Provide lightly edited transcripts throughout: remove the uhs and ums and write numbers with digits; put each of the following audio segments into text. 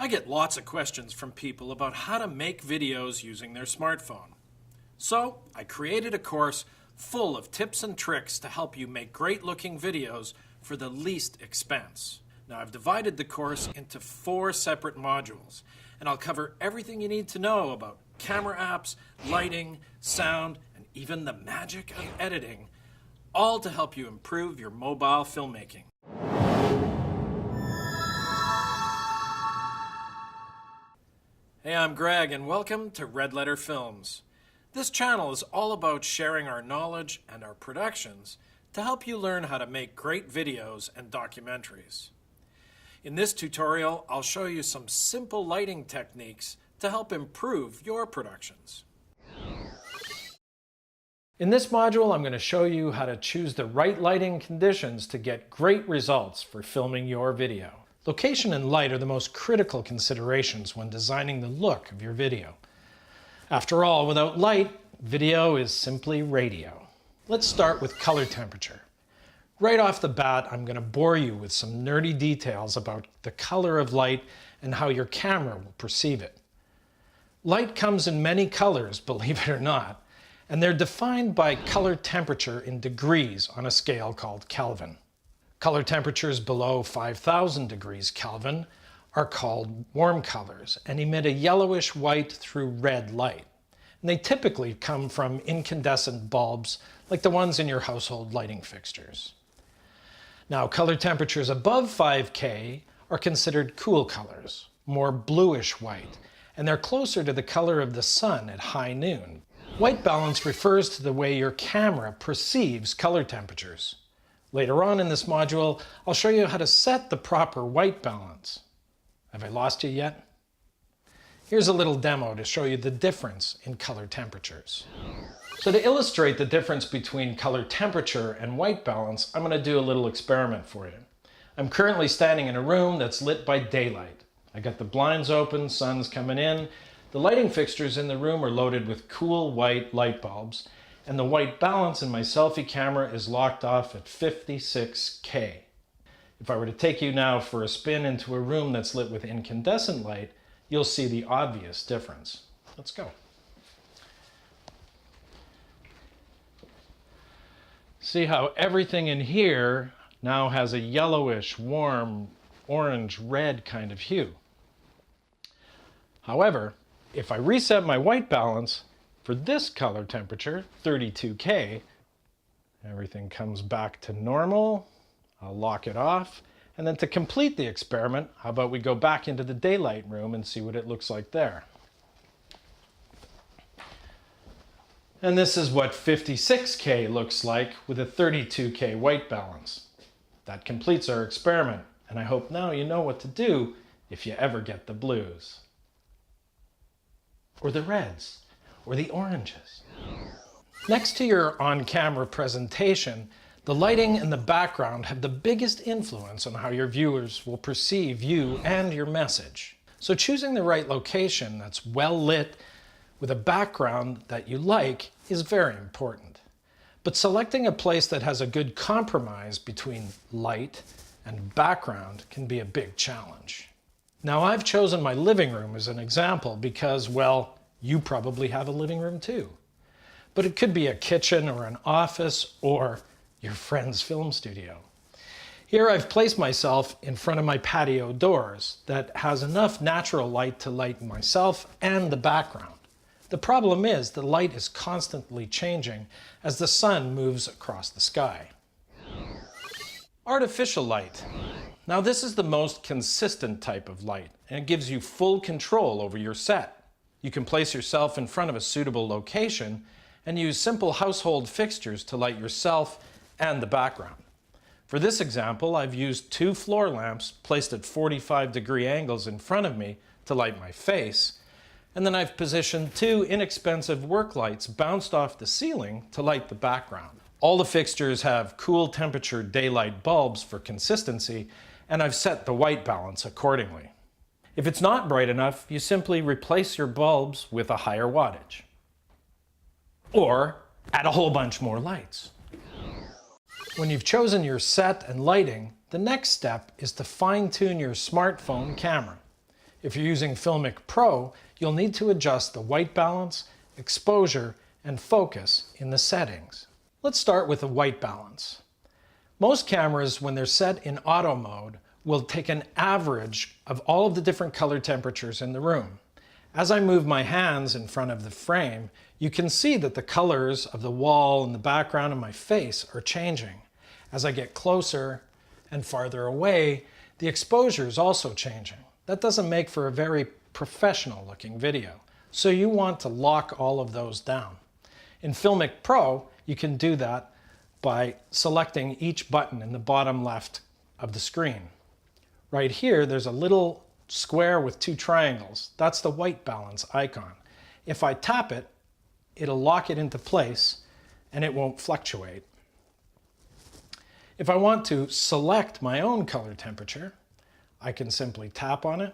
I get lots of questions from people about how to make videos using their smartphone. So I created a course full of tips and tricks to help you make great looking videos for the least expense. Now I've divided the course into 4 separate modules, and I'll cover everything you need to know about camera apps, lighting, sound, and even the magic of editing, all to help you improve your mobile filmmaking. Hey, I'm Greg, and welcome to Red Letter Films. This channel is all about sharing our knowledge and our productions to help you learn how to make great videos and documentaries. In this tutorial, I'll show you some simple lighting techniques to help improve your productions. In this module, I'm going to show you how to choose the right lighting conditions to get great results for filming your video. Location and light are the most critical considerations when designing the look of your video. After all, without light, video is simply radio. Let's start with color temperature. Right off the bat, I'm going to bore you with some nerdy details about the color of light and how your camera will perceive it. Light comes in many colors, believe it or not, and they're defined by color temperature in degrees on a scale called Kelvin. Color temperatures below 5,000 degrees Kelvin are called warm colors and emit a yellowish white through red light. And they typically come from incandescent bulbs like the ones in your household lighting fixtures. Now, color temperatures above 5K are considered cool colors, more bluish white, and they're closer to the color of the sun at high noon. White balance refers to the way your camera perceives color temperatures. Later on in this module, I'll show you how to set the proper white balance. Have I lost you yet? Here's a little demo to show you the difference in color temperatures. So to illustrate the difference between color temperature and white balance, I'm going to do a little experiment for you. I'm currently standing in a room that's lit by daylight. I got the blinds open, sun's coming in. The lighting fixtures in the room are loaded with cool white light bulbs, and the white balance in my selfie camera is locked off at 56K. If I were to take you now for a spin into a room that's lit with incandescent light, you'll see the obvious difference. Let's go. See how everything in here now has a yellowish, warm, orange-red kind of hue. However, if I reset my white balance for this color temperature, 32K, everything comes back to normal. I'll lock it off. And then to complete the experiment, how about we go back into the daylight room and see what it looks like there. And this is what 56K looks like with a 32K white balance. That completes our experiment, and I hope now you know what to do if you ever get the blues. Or the reds. Or the oranges. Next to your on-camera presentation, the lighting and the background have the biggest influence on how your viewers will perceive you and your message. So choosing the right location that's well lit with a background that you like is very important. But selecting a place that has a good compromise between light and background can be a big challenge. Now, I've chosen my living room as an example because, well, you probably have a living room too. But it could be a kitchen or an office or your friend's film studio. Here I've placed myself in front of my patio doors that has enough natural light to light myself and the background. The problem is the light is constantly changing as the sun moves across the sky. Artificial light. Now this is the most consistent type of light, and it gives you full control over your set. You can place yourself in front of a suitable location and use simple household fixtures to light yourself and the background. For this example, I've used 2 floor lamps placed at 45-degree angles in front of me to light my face, and then I've positioned 2 inexpensive work lights bounced off the ceiling to light the background. All the fixtures have cool temperature daylight bulbs for consistency, and I've set the white balance accordingly. If it's not bright enough, you simply replace your bulbs with a higher wattage. Or add a whole bunch more lights. When you've chosen your set and lighting, the next step is to fine-tune your smartphone camera. If you're using Filmic Pro, you'll need to adjust the white balance, exposure, and focus in the settings. Let's start with the white balance. Most cameras, when they're set in auto mode, will take an average of all of the different color temperatures in the room. As I move my hands in front of the frame, you can see that the colors of the wall and the background and my face are changing. As I get closer and farther away, the exposure is also changing. That doesn't make for a very professional looking video. So you want to lock all of those down. In Filmic Pro, you can do that by selecting each button in the bottom left of the screen. Right here, there's a little square with two triangles. That's the white balance icon. If I tap it, it'll lock it into place and it won't fluctuate. If I want to select my own color temperature, I can simply tap on it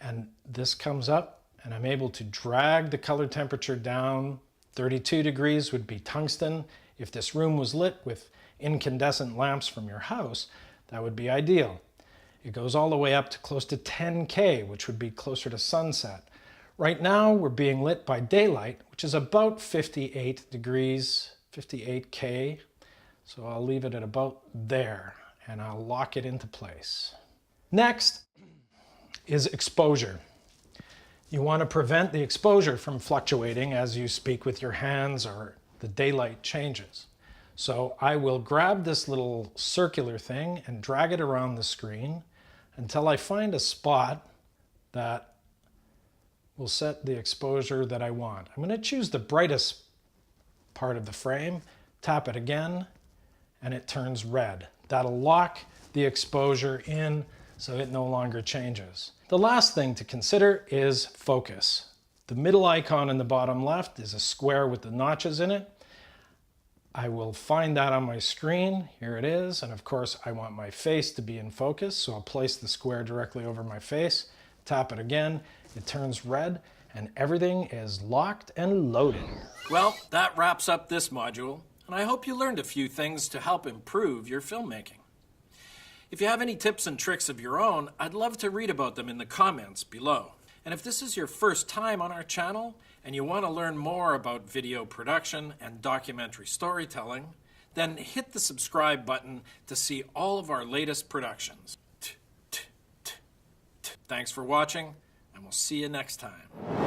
and this comes up and I'm able to drag the color temperature down. 32 degrees would be tungsten. If this room was lit with incandescent lamps from your house, that would be ideal. It goes all the way up to close to 10K, which would be closer to sunset. Right now, we're being lit by daylight, which is about 58 degrees, 58K. So I'll leave it at about there, and I'll lock it into place. Next is exposure. You want to prevent the exposure from fluctuating as you speak with your hands or the daylight changes. So I will grab this little circular thing and drag it around the screen until I find a spot that will set the exposure that I want. I'm going to choose the brightest part of the frame, tap it again, and it turns red. That'll lock the exposure in so it no longer changes. The last thing to consider is focus. The middle icon in the bottom left is a square with the notches in it. I will find that on my screen. Here it is. And of course, I want my face to be in focus. So I'll place the square directly over my face, tap it again. It turns red and everything is locked and loaded. Well, that wraps up this module. And I hope you learned a few things to help improve your filmmaking. If you have any tips and tricks of your own, I'd love to read about them in the comments below. And if this is your first time on our channel and you want to learn more about video production and documentary storytelling, then hit the subscribe button to see all of our latest productions. Thanks for watching, and we'll see you next time.